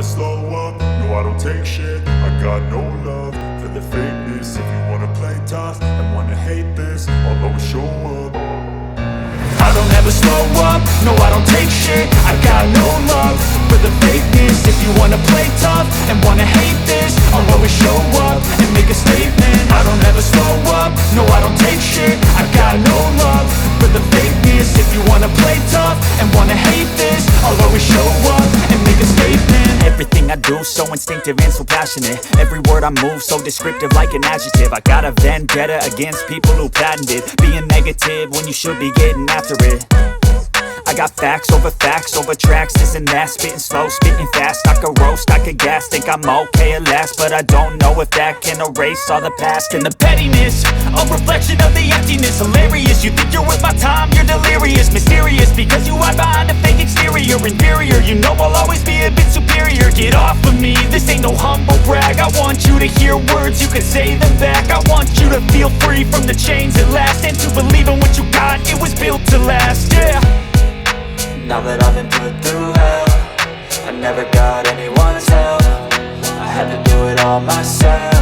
never slow up, no I don't take shit. I got no love for the fakeness. If you wanna play tough and wanna hate this, I'll always show up. I don't ever slow up, no I don't take shit. I got no love for the fakeness. If you wanna play tough and wanna hate this, I'll always show up and make a statement. I don't ever slow up, no I don't take shit. I got no love for the fakeness. If you wanna play tough and wanna hate this, I'll always show up and make a statement. Everything I do so instinctive and so passionate. Every word I move so descriptive like an adjective. I got a vendetta against people who patented being negative when you should be getting after it. I got facts over tracks, this and that. Spitting slow, spitting fast, I could roast, I could gas. Think I'm okay at last, but I don't know if that can erase all the past. And the pettiness, a reflection of the emptiness. Hilarious, you think you're worth my time, you're delirious. Mysterious, because you hide behind a fake exterior. Inferior, you know I'll always be a bit superior. Get off of me, this ain't no humble brag. I want you to hear words, you can say them back. I want you to feel free from the chains at last, and to believe in what you got, it was built to last, yeah. Now that I've been put through hell, I never got anyone's help. I had to do it all myself.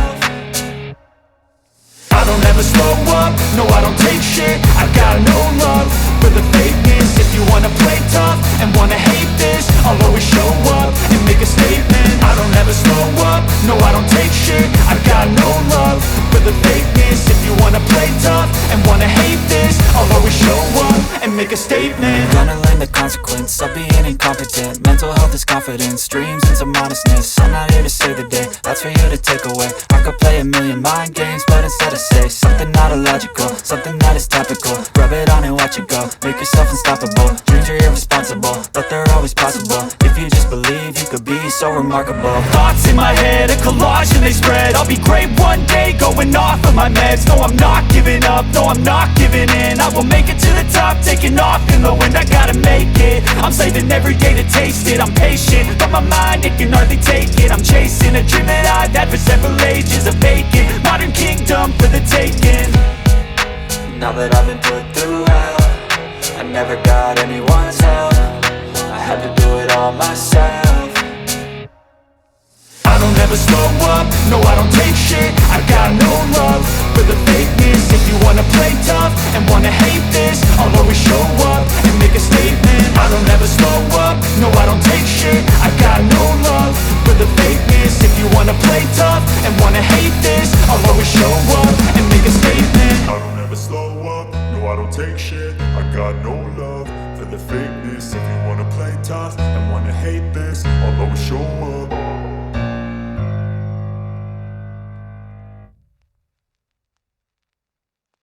I don't ever slow up, no I don't take shit. I got no love for the fakeness. If you wanna play tough and wanna hate this, I'll always show up and make a statement. I don't ever slow up, no I don't take shit. I got no love for the fakeness. If you wanna play tough and wanna hate this, I'll always show up and make a statement. Gonna learn the consequence of being incompetent. Mental health is confidence, dreams and some modestness. I'm not here to save the day, that's for you to take away. I could play a million mind games, but instead I say something not illogical, something that is topical. Rub it on and watch it go, make yourself unstoppable. Dreams are irresponsible, but they're always possible. If you just believe, you could be so remarkable. Thoughts in my head, a collage and they spread. I'll be great one day, going off of my meds. No, I'm not giving up, no, I'm not giving in. I will make it to the top, taking off in the wind. I gotta make it, I'm saving every day to taste it. I'm patient, but my mind, it can hardly take it. I'm chasing a dream that I've had for several ages. A vacant, modern kingdom for the taking. Now that I've been put through hell, I never got anyone's help. I had to do it all myself. I don't ever slow up, no I don't take shit. I got no love for the fakeness. If you wanna play tough and wanna hate this, I'll always show up and make a statement. I don't ever slow up, no I don't take shit. I got no love for the fakeness. If you wanna play tough and wanna hate this, I'll always show up and make a statement. I don't ever slow up, no I don't take shit. I got no love for the fakeness. If you wanna play tough and wanna hate